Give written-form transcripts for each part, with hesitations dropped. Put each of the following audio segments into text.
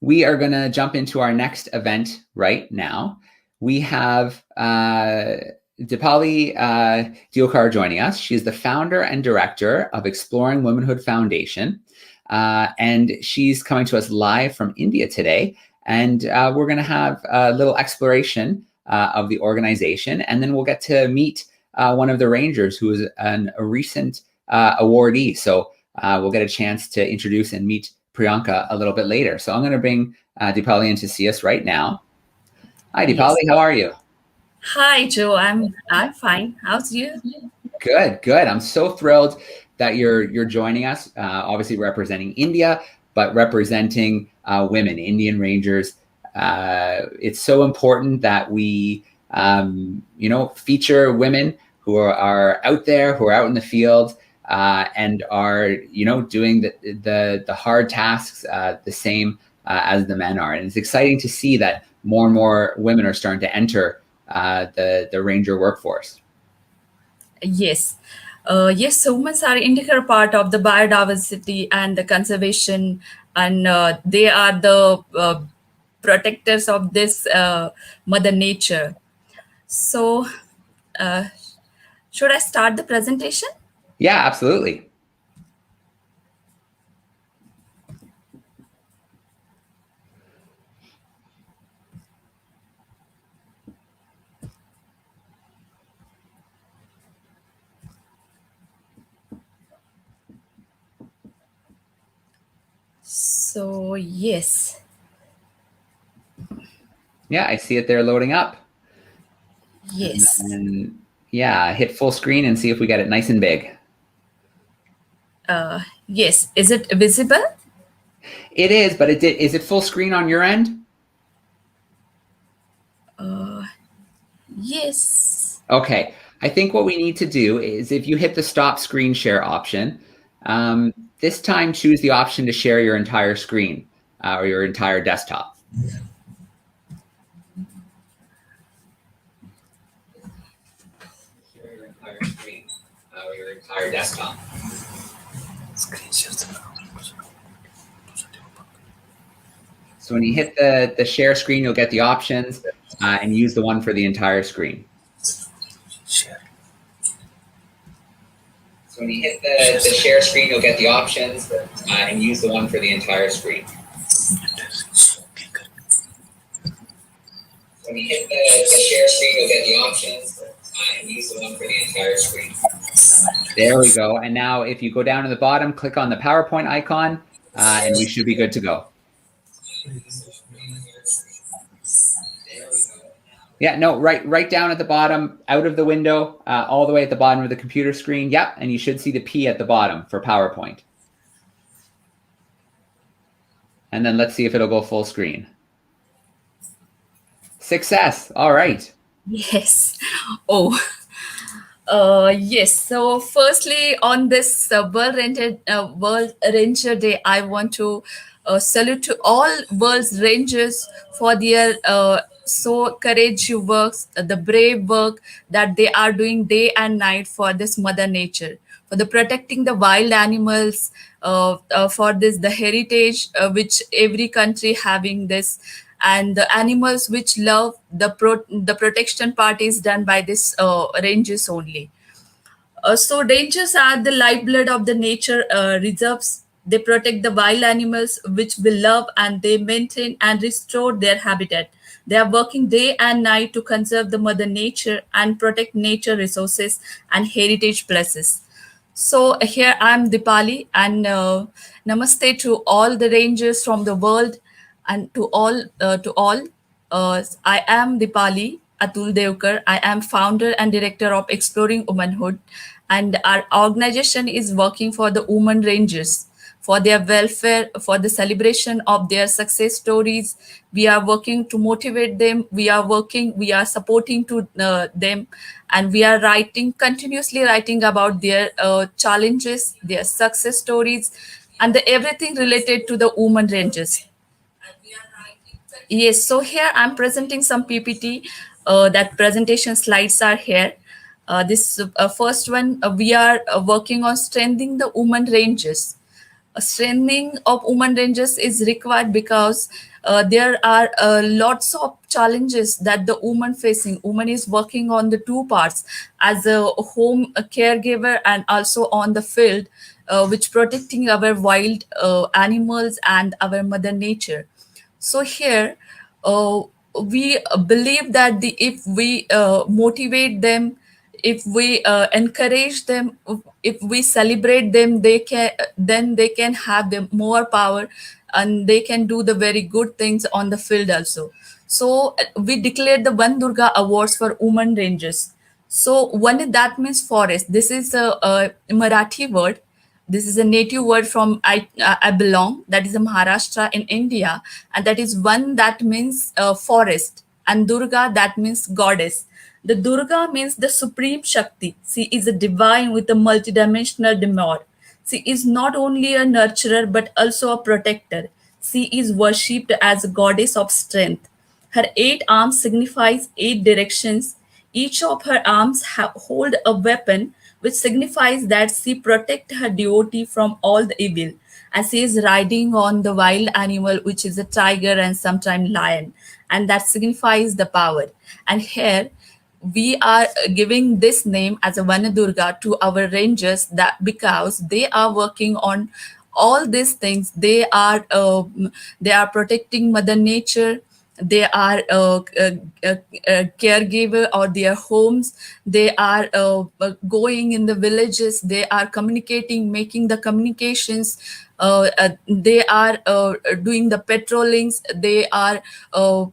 we are going to jump into our next event right now. We have Deepali Deokar joining us. She's the founder and director of Exploring Womanhood Foundation. And she's coming to us live from India today. And we're going to have a little exploration of the organization. And then we'll get to meet one of the Rangers who is a recent awardee. So we'll get a chance to introduce and meet Priyanka a little bit later. So I'm going to bring Deepali in to see us right now. Hi, Deepali. Yes. How are you? Hi, Joe. I'm fine. How's you? Good. I'm so thrilled that you're joining us. Obviously representing India, but representing women, Indian Rangers. It's so important that we, feature women who are out there, who are out in the field, and are doing the hard tasks the same as the men are. And it's exciting to see that more and more women are starting to enter the Ranger workforce. Yes. Yes, women are integral part of the biodiversity and the conservation, and they are the protectors of this Mother Nature. So, should I start the presentation? Yeah, absolutely. So, yes. Yeah, I see it there loading up. Yes. And yeah, hit full screen and see if we get it nice and big. Yes. Is it visible? It is, but is it full screen on your end? Yes. Okay. I think what we need to do is if you hit the stop screen share option, this time choose the option to share your entire screen or your entire desktop. Share your entire screen or your entire desktop. So when you hit the share screen, you'll get the options and use the one for the entire screen. Share. So when you hit the share screen, you'll get the options and use the one for the entire screen. So when you hit the share screen, you'll get the options and use the one for the entire screen. There we go. And now if you go down to the bottom, click on the PowerPoint icon and we should be good to go. Yeah, no, right down at the bottom, out of the window, all the way at the bottom of the computer screen. Yep, and you should see the P at the bottom for PowerPoint. And then let's see if it'll go full screen. Success. All right. Yes. Oh. Yes. So, firstly, on this World Ranger Day, I want to salute to all World Rangers for their so courageous works, the brave work that they are doing day and night for this Mother Nature, for the protecting the wild animals, for this the heritage which every country having this, and the animals which love the protection part is done by this rangers only. So rangers are the lifeblood of the nature reserves. They protect the wild animals which we love, and they maintain and restore their habitat. They are working day and night to conserve the mother nature and protect nature resources and heritage places. So here I'm Deepali, and namaste to all the rangers from the world, and to all. I am Deepali Atul Deokar. I am founder and director of Exploring Womanhood, and our organization is working for the women rangers, for their welfare, for the celebration of their success stories. We are working to motivate them. We are supporting to them, and we are continuously writing about their challenges, their success stories, and everything related to the women rangers. Yes, so here I'm presenting some PPT. That presentation slides are here. This first one, we are working on strengthening the women ranges. A strengthening of women ranges is required because there are lots of challenges that the woman facing. Woman is working on the two parts, as a home caregiver and also on the field, which protecting our wild animals and our mother nature. So here, uh, we believe that if we motivate them, if we encourage them, if we celebrate them, they can have the more power, and they can do the very good things on the field also. So we declared the Van Durga Awards for women rangers. So one, that means forest. This is a Marathi word. This is a native word from I belong. That is a Maharashtra in India, and that is one that means forest, and Durga that means goddess. The Durga means the supreme Shakti. She is a divine with a multidimensional demon. She is not only a nurturer but also a protector. She is worshipped as a goddess of strength. Her eight arms signifies eight directions. Each of her arms hold a weapon, which signifies that she protects her devotee from all the evil. And she is riding on the wild animal, which is a tiger and sometimes lion, and that signifies the power. And here we are giving this name as a Vanadurga to our rangers, that because they are working on all these things. They are protecting mother nature. They are caregiver or their homes. They are going in the villages. They are communicating, making the communications. They are doing the patrollings. They are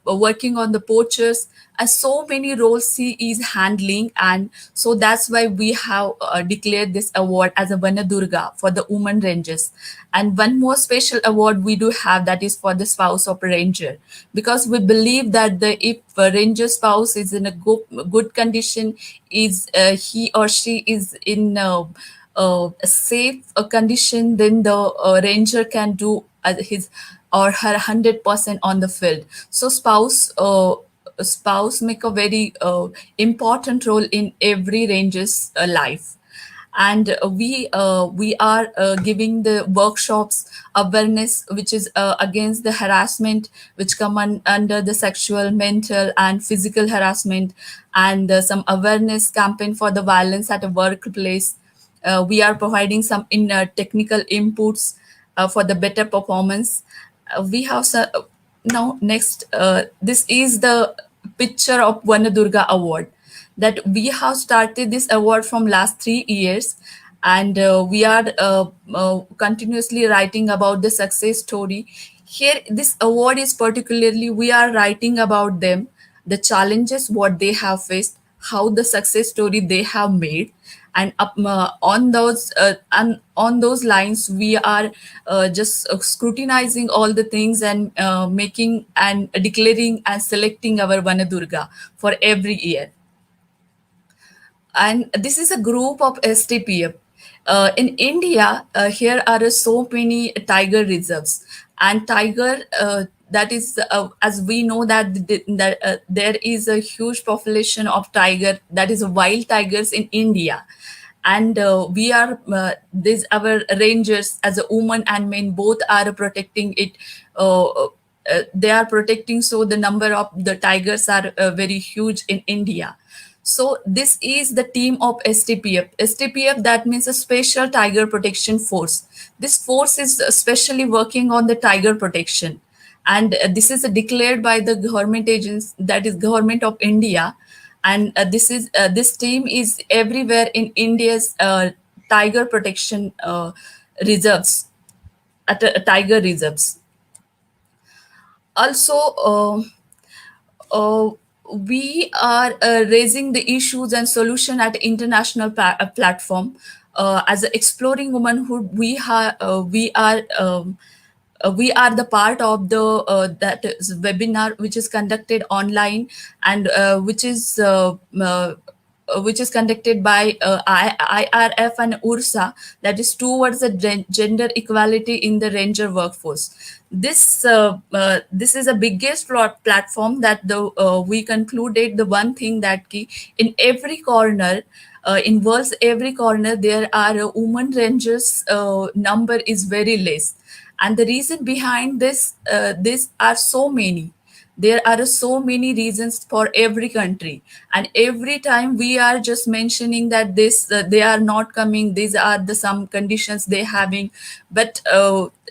working on the porches, and so many roles she is handling. And so that's why we have declared this award as a Vanadurga for the women rangers. And one more special award we do have, that is for the spouse of a ranger, because we believe that the if a ranger spouse is in a good condition, is he or she is in a safe condition, then the ranger can do his or her 100% on the field. So spouse make a very important role in every ranger's life. And we are giving the workshops awareness, which is against the harassment, which come under the sexual, mental and physical harassment, and some awareness campaign for the violence at a workplace. We are providing some in technical inputs for the better performance. We have now next, this is the picture of Vanadurga Award, that we have started this award from last 3 years. And we are continuously writing about the success story. Here this award is particularly, we are writing about them, the challenges what they have faced, how the success story they have made. And on those lines we are just scrutinizing all the things, and making and declaring and selecting our Vanadurga for every year. And this is a group of STPF. In India, here are so many tiger reserves, and tiger, that is, as we know that there is a huge population of tiger, that is wild tigers in India. And we are these our rangers, as a woman and men both, are protecting it. They are protecting, so the number of the tigers are very huge in India. So this is the team of STPF. STPF, that means a Special Tiger Protection Force. This force is especially working on the tiger protection, and this is declared by the government agents, that is Government of India. And this team is everywhere in India's tiger protection reserves, at tiger reserves. Also, uh, we are raising the issues and solution at international platform, as a exploring womanhood. We are the part of the that is webinar, which is conducted online, and which is conducted by IRF and URSA, that is towards the gender equality in the ranger workforce. This is a biggest platform that the we concluded the one thing, that in every corner, in world's every corner, there are women rangers number is very less. And the reason behind this are so many. There are so many reasons for every country, and every time we are just mentioning that this they are not coming, these are the some conditions they having. But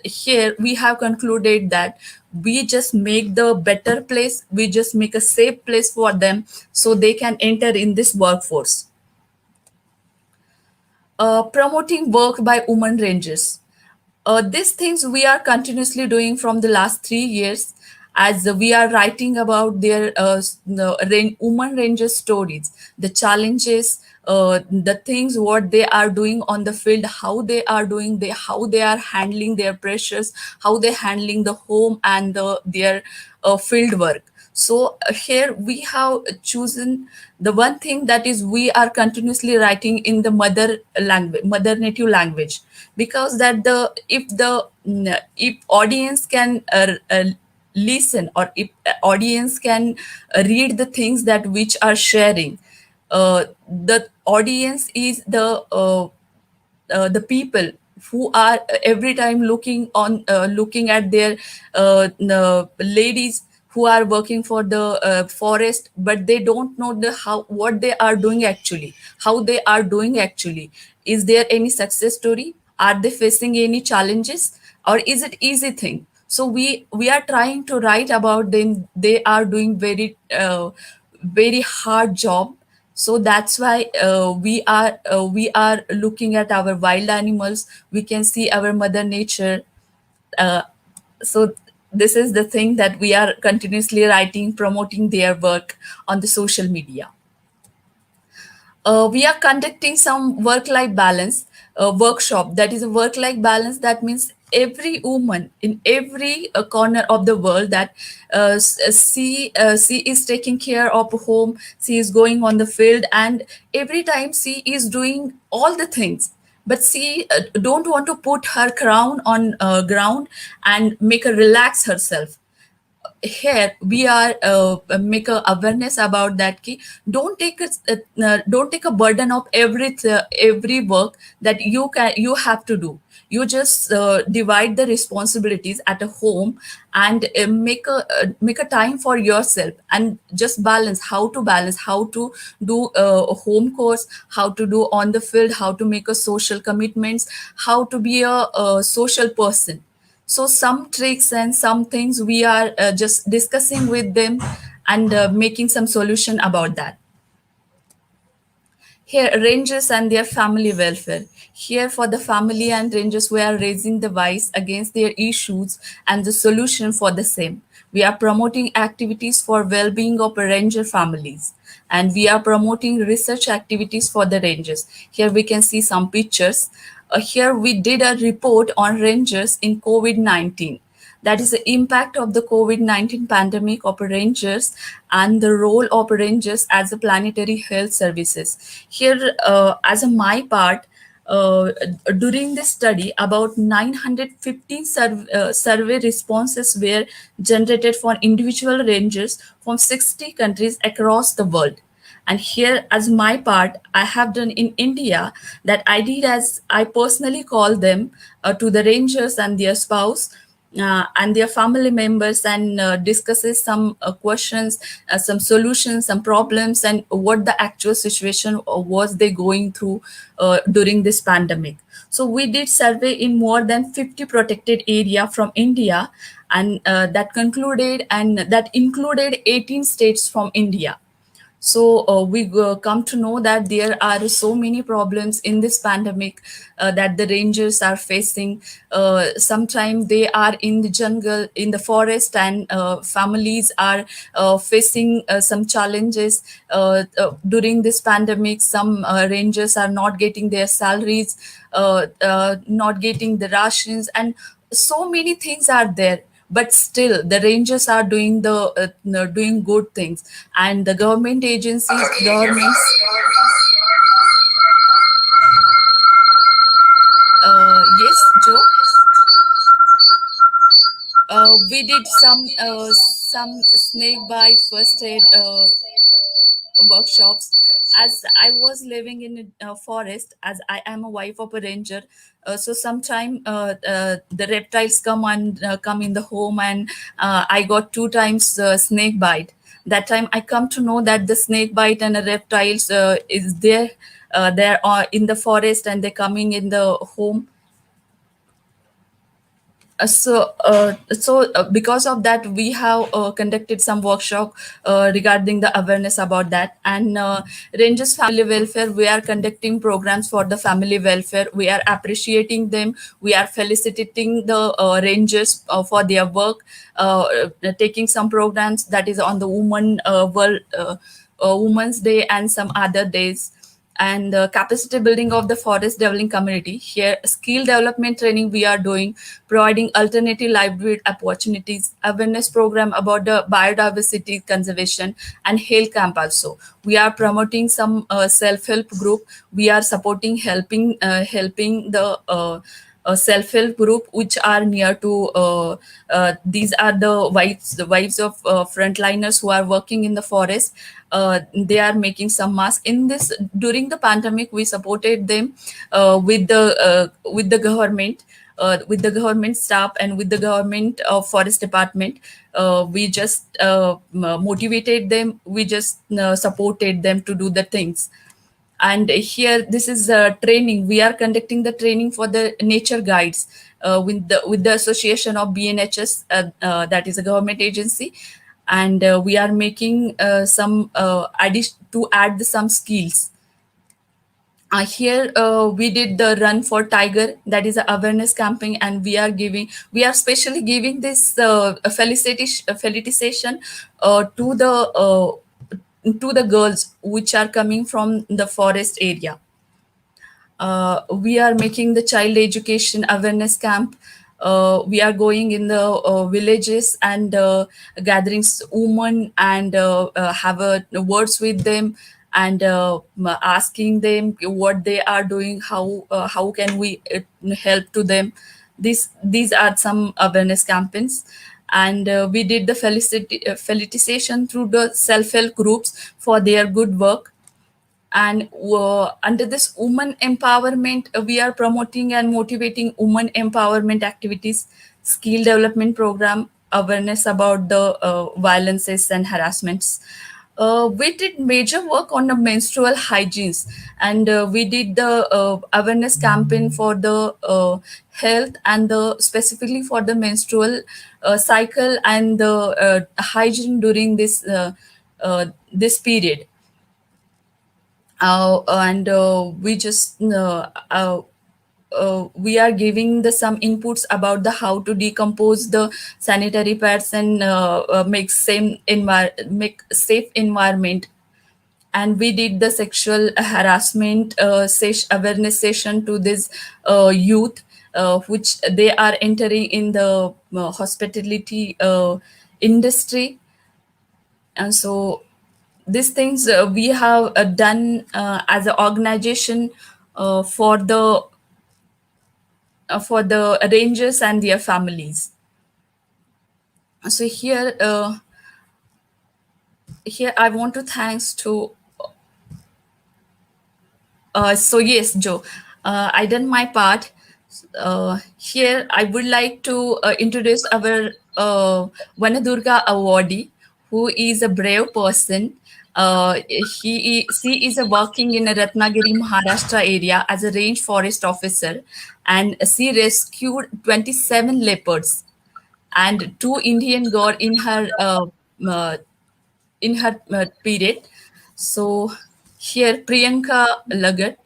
here we have concluded that we just make the better place, we just make a safe place for them so they can enter in this workforce. Promoting work by women rangers. These things we are continuously doing from the last 3 years, as we are writing about their women rangers stories, the challenges, the things what they are doing on the field, how they are doing, how they are handling their pressures, how they handling the home and their field work. So here we have chosen the one thing, that is we are continuously writing in the mother native language, because that the if audience can listen, or if audience can read the things that which are sharing, the audience is the people who are every time looking at their ladies who are working for the forest, but they don't know the how what they are doing actually, how they are doing actually. Is there any success story? Are they facing any challenges, or is it easy thing? So we are trying to write about them. They are doing very hard job. So that's why we are looking at our wild animals, we can see our mother nature. uh, so this is the thing that we are continuously writing, promoting their work on the social media. We are conducting some work-life balance workshop. That is a work-life balance. That means every woman in every corner of the world, that she is taking care of home, she is going on the field, and every time she is doing all the things, but she don't want to put her crown on ground and make her relax herself. Here we are make a awareness about that ki don't take a burden of every work that you have to do. You just divide the responsibilities at a home, and make a time for yourself, and just balance how to do a home course, how to do on the field, how to make a social commitments, how to be a social person. So some tricks and some things we are just discussing with them, and making some solution about that. Here, rangers and their family welfare. Here, for the family and rangers, we are raising the voice against their issues and the solution for the same. We are promoting activities for well-being of ranger families, and we are promoting research activities for the rangers. Here we can see some pictures. Here we did a report on rangers in COVID-19, that is the impact of the COVID-19 pandemic of rangers and the role of rangers as a planetary health services. Here, as a my part, uh, during this study, about 915 survey responses were generated for individual rangers from 60 countries across the world. And here, as my part, I have done in India, that I did as I personally call them to the rangers and their spouse and their family members, and discusses some questions, some solutions, some problems, and what the actual situation was they going through during this pandemic. So we did survey in more than 50 protected area from India, and that included 18 states from India. So we come to know that there are so many problems in this pandemic that the rangers are facing. Sometimes they are in the jungle, in the forest, and families are facing some challenges during this pandemic. Some rangers are not getting their salaries, not getting the rations, and so many things are there. But still the rangers are doing doing good things, and the government agencies, governments. Yes, Joe. We did some snake bite first aid workshops, as I was living in a forest, as I am a wife of a ranger, so sometime the reptiles come in the home, and I got two times snake bite. That time I come to know that the snake bite and the reptiles is there. They are in the forest and they're coming in the home. Because of that, we have conducted some workshop regarding the awareness about that. And Rangers Family Welfare, we are conducting programs for the family welfare. We are appreciating them. We are felicitating the Rangers for their work, taking some programs that is on the Women's Day and some other days. And capacity building of the forest developing community. Here skill development training we are doing, providing alternative livelihood opportunities, awareness program about the biodiversity conservation, and health camp also. We are promoting some self-help group. We are supporting helping the self-help group which are near to these are the wives of frontliners who are working in the forest. They are making some masks in this. During the pandemic, we supported them with the government, with the government staff and with the government forest department. We just motivated them. We just supported them to do the things. And here this is training. We are conducting the training for the nature guides with the association of BNHS, that is a government agency. And we are making some addition to add some skills. Here we did the run for tiger, that is a awareness campaign, and we are specially giving this felicitation to the girls which are coming from the forest area. We are making the child education awareness camp. We are going in the villages and gathering women and have words with them, and asking them what they are doing, how can we help to them. These are some awareness campaigns. And we did the felicitation through the self-help groups for their good work. And under this woman empowerment, we are promoting and motivating woman empowerment activities, skill development program, awareness about the violences and harassments. We did major work on the menstrual hygienes, and we did the awareness campaign for the health and the specifically for the menstrual cycle and the hygiene during this period. And we just we are giving the some inputs about the how to decompose the sanitary pads and make safe environment. And we did the sexual harassment awareness session to this youth, which they are entering in the hospitality industry. And so these things we have done as an organization for the rangers and their families. So here I want to thanks to so yes, Joe, I done my part. Here I would like to introduce our Vanadurga awardee, who is a brave person. She is working in a Ratnagiri, Maharashtra area as a range forest officer, and she rescued 27 leopards and two Indian girl uh, in her period. So here Priyanka Lagad.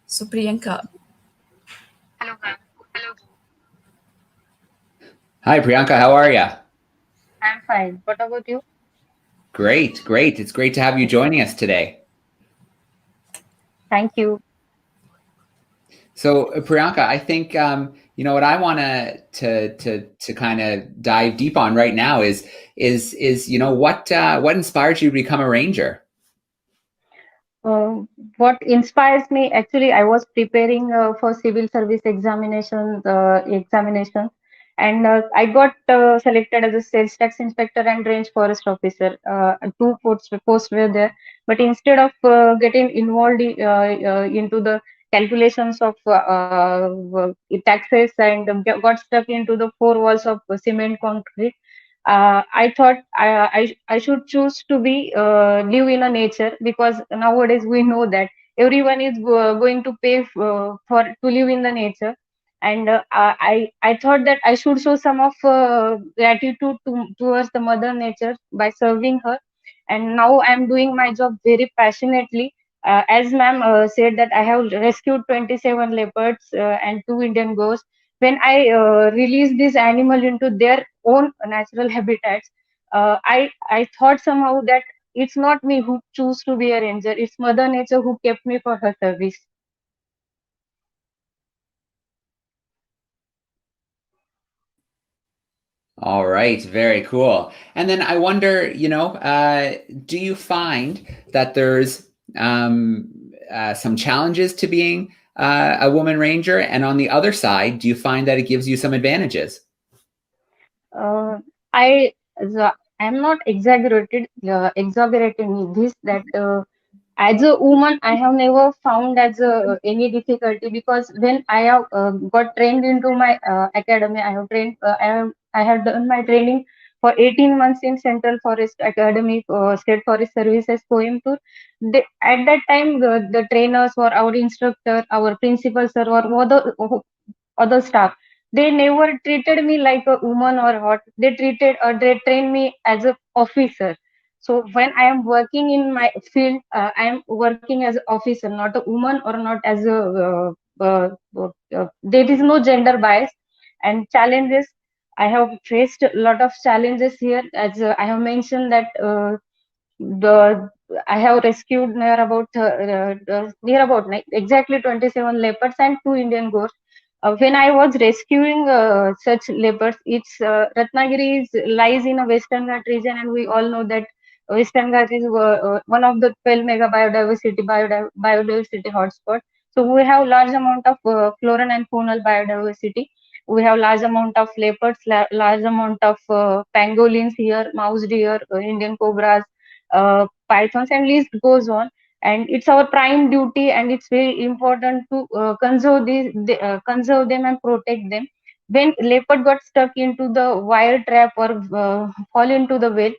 So Priyanka, Hi, Priyanka. How are you? I'm fine. What about you? Great, great. It's great to have you joining us today. Thank you. So, Priyanka, I think what I want to kind of dive deep on right now is what inspired you to become a ranger? Uh, what inspires me, actually, I was preparing for civil service examination, and I got selected as a sales tax inspector and range forest officer. Two posts were there, but instead of getting involved into the calculations of taxes and got stuck into the four walls of cement concrete, I thought I should choose to be live in a nature, because nowadays we know that everyone is going to pay for to live in the nature. And I thought that I should show some of gratitude towards the mother nature by serving her. And now I'm doing my job very passionately. As ma'am said that I have rescued 27 leopards and two Indian ghosts. When I release this animal into their own natural habitats, I thought somehow that it's not me who choose to be a ranger. It's Mother Nature who kept me for her service. All right, very cool. And then I wonder, do you find that there's some challenges to being a woman ranger? And on the other side, do you find that it gives you some advantages? Uh, I I'm not exaggerating this, that as a woman I have never found as any difficulty, because when I have got trained into my academy, I have done my training for 18 months in Central Forest Academy, State Forest Services, Coimbatore. At that time, the trainers or our instructor, our principal sir, or other staff, they never treated me like a woman or what. They trained me as a officer. So when I am working in my field, I am working as an officer, not a woman, or not as a there is no gender bias. And challenges, I have faced a lot of challenges here, as I have mentioned that the I have rescued near about like exactly 27 leopards and two Indian ghosts. When I was rescuing such leopards, Ratnagiri lies in a Western Ghat region, and we all know that Western Ghat is one of the 12 mega biodiversity hotspot. So we have large amount of floral and faunal biodiversity. We have large amount of leopards, large amount of pangolins here, mouse deer, Indian cobras, pythons, and list goes on. And it's our prime duty, and it's very important to conserve them and protect them. When leopard got stuck into the wire trap or fall into the well,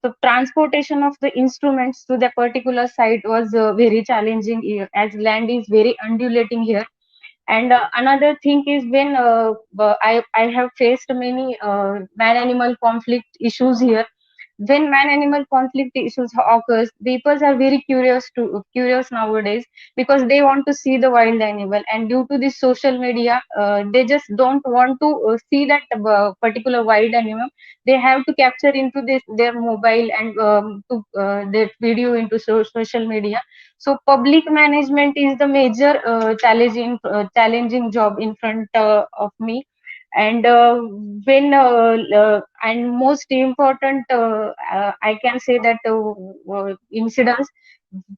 so transportation of the instruments to the particular site was very challenging here, as land is very undulating here. And another thing is, when I have faced many man animal conflict issues here. When man animal conflict issues occurs, people are very curious nowadays, because they want to see the wild animal, and due to this social media, they just don't want to see that particular wild animal. They have to capture into this their mobile, and to their video into social media. So public management is the major challenging job in front of me. And and most important, I can say that incidents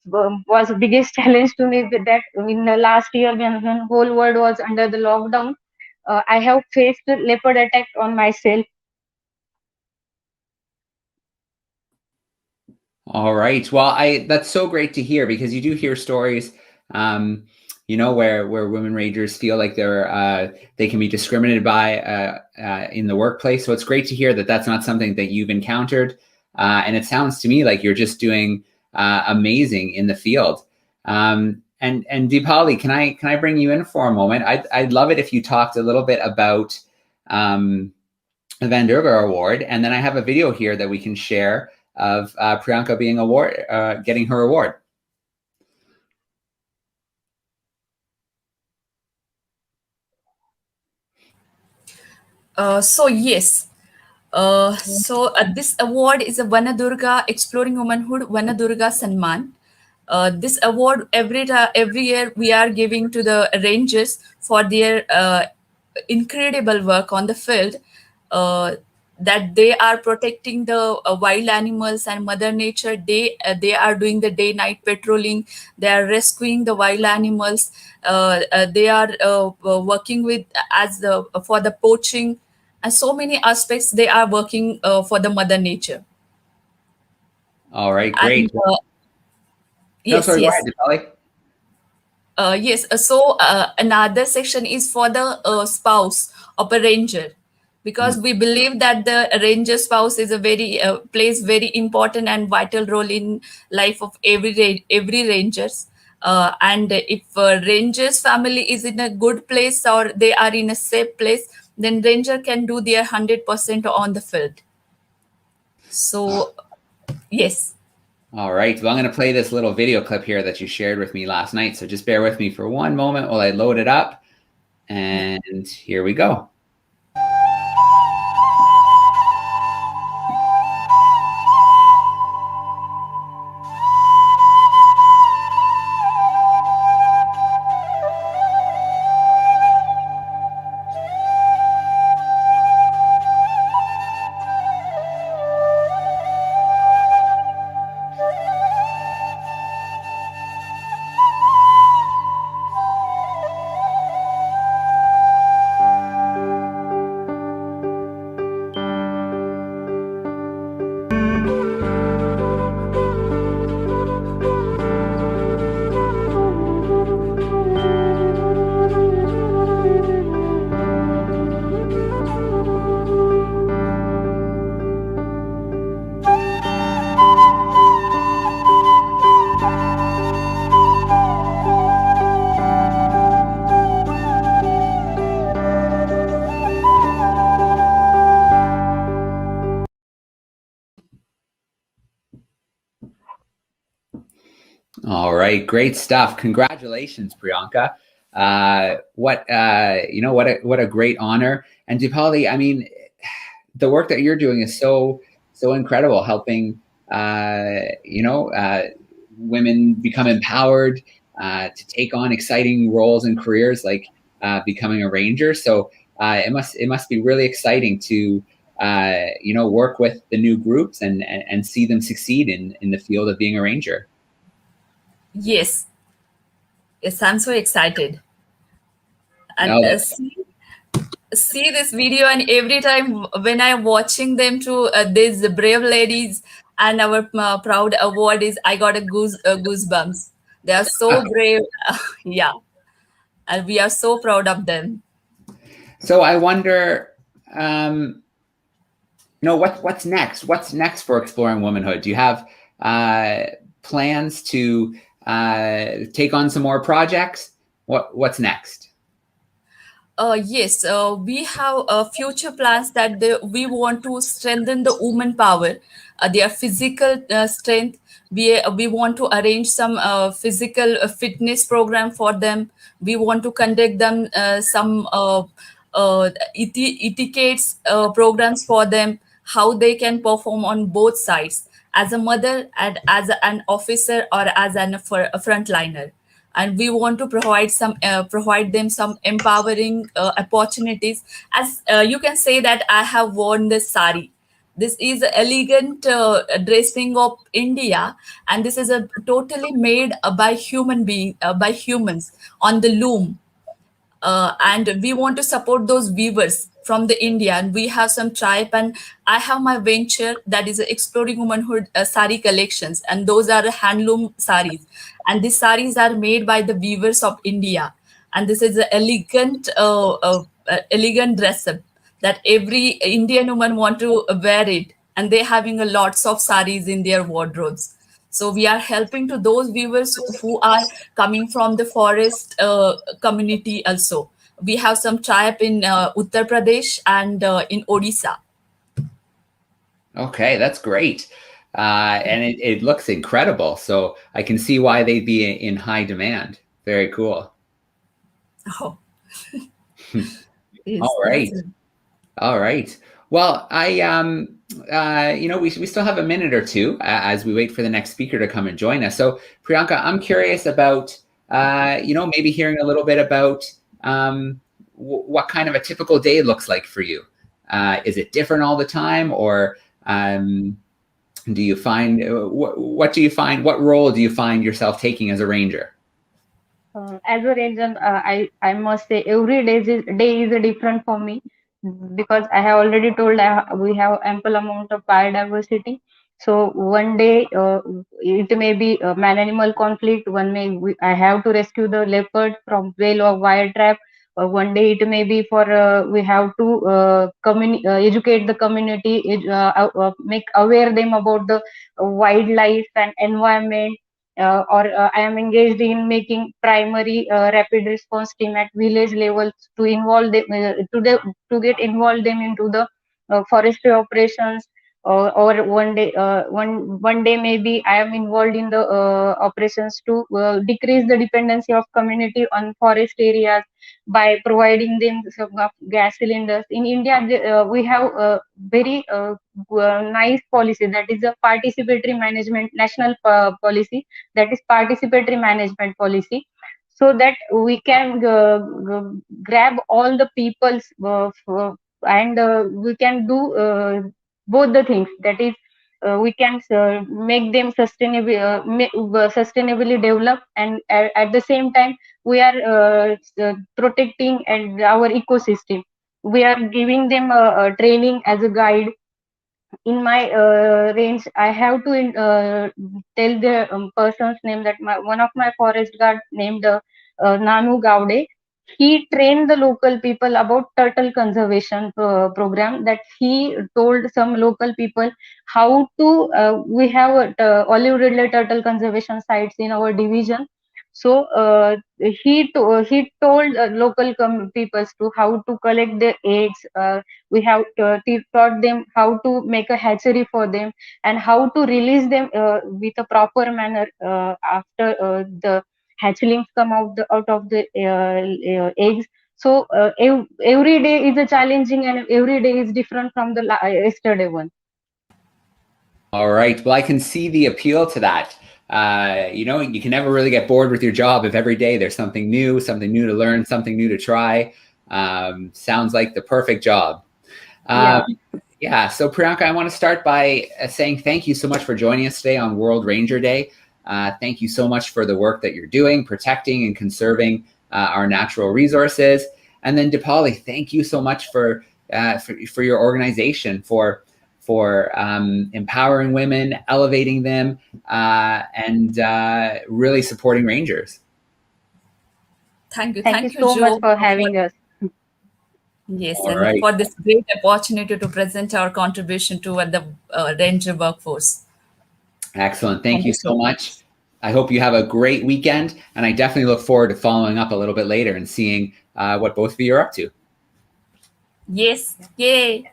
was the biggest challenge to me, with that in the last year, when whole world was under the lockdown. I have faced leopard attack on myself. All right. Well, I that's so great to hear, because you do hear stories, where women rangers feel like they can be discriminated by in the workplace. So it's great to hear that that's not something that you've encountered, and it sounds to me like you're just doing amazing in the field. And Deepali, can I bring you in for a moment? I'd love it if you talked a little bit about the Vanderbilt Award, and then I have a video here that we can share of Priyanka getting her award. So yes, this award is a Vanadurga Exploring Womanhood Vanadurga Sanman. This award every year we are giving to the rangers for their incredible work on the field. That they are protecting the wild animals and mother nature. They are doing the day night patrolling. They are rescuing the wild animals. They are working with as the for the poaching, and so many aspects they are working for the mother nature. All right, And great. No, yes, sorry, go yes. ahead, Deepali. Yes, so another section is for the spouse of a ranger, because we believe that the ranger spouse is a very plays very important and vital role in life of every rangers. And if rangers family is in a good place or they are in a safe place, then ranger can do their 100% on the field. So yes. All right, well, I'm going to play this little video clip here that you shared with me last night. So just bear with me for one moment while I load it up. And here we go. All right, great stuff. Congratulations, Priyanka. What a great honor. And Deepali, I mean, the work that you're doing is so incredible, helping women become empowered to take on exciting roles and careers like becoming a ranger. So it must be really exciting to work with the new groups and see them succeed in the field of being a ranger. Yes, yes, I'm so excited. And No, see this video, and every time when I'm watching them to these brave ladies and our proud award is, I got a goosebumps. They are so brave. Yeah, and we are so proud of them. So I wonder, what's next? What's next for Exploring Womanhood? Do you have plans to take on some more projects? What's next? Yes, we have future plans that we want to strengthen the woman power, their physical strength. We want to arrange some physical fitness program for them. We want to conduct them some etiquettes programs for them, how they can perform on both sides, as a mother and as an officer or as a frontliner. And we want to provide them some empowering opportunities. As you can say that I have worn this sari. This is elegant dressing of India, and this is a totally made by humans on the loom. And we want to support those weavers from the India, and we have some tribe, and I have my venture that is Exploring Womanhood sari collections, and those are handloom saris, and these saris are made by the weavers of India, and this is an elegant dress up that every Indian woman want to wear it, and they having a lots of saris in their wardrobes. So we are helping to those viewers who are coming from the forest community also. We have some tribe in Uttar Pradesh and in Odisha. Okay, that's great. And it looks incredible. So I can see why they'd be in high demand. Very cool. Oh. Yes, All right. All right. Well, we still have a minute or two as we wait for the next speaker to come and join us. So Priyanka, I'm curious about, maybe hearing a little bit about what kind of a typical day looks like for you. Is it different all the time, or do you find, what role do you find yourself taking as a ranger? As a ranger, I must say every day is different for me. because I have already told we have ample amount of biodiversity. So one day it may be man animal conflict. I have to rescue the leopard from whale or wire trap. One day it may be for we have to educate the community, make aware them about the wildlife and environment. Or I am engaged in making primary rapid response team at village levels to involve them to get involved them into the forestry operations. Or one day maybe I am involved in the operations to decrease the dependency of community on forest areas by providing them some of gas cylinders. In India, we have a very nice policy, that is a participatory management national policy, that is participatory management policy, so that we can grab all the people's and we can do both the things, that is we can make them sustainably develop, and at the same time we are protecting and our ecosystem. We are giving them a training as a guide. In my range, I have to tell the person's name, that one of my forest guard named Nanu Gaude, he trained the local people about turtle conservation program, that he told some local people how to we have olive ridley turtle conservation sites in our division. So he told local peoples to how to collect the eggs. We have taught them how to make a hatchery for them, and how to release them with a proper manner after the hatchlings come out of the eggs. So every day is a challenging, and every day is different from the yesterday one. All right. Well, I can see the appeal to that. You can never really get bored with your job if every day there's something new to learn, something new to try. Sounds like the perfect job. Yeah. So Priyanka, I want to start by saying thank you so much for joining us today on World Ranger Day. Thank you so much for the work that you're doing, protecting and conserving our natural resources. And then Deepali, thank you so much for your organization, for empowering women, elevating them, and really supporting rangers. Thank you. Thank you so much for having us. Yes, All and right. for this great opportunity to present our contribution to the ranger workforce. Excellent. Thank you so much. I hope you have a great weekend, and I definitely look forward to following up a little bit later and seeing what both of you are up to. Yes. Yay.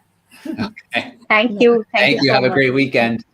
Okay. Thank you. Thank you. So Have a much. great weekend.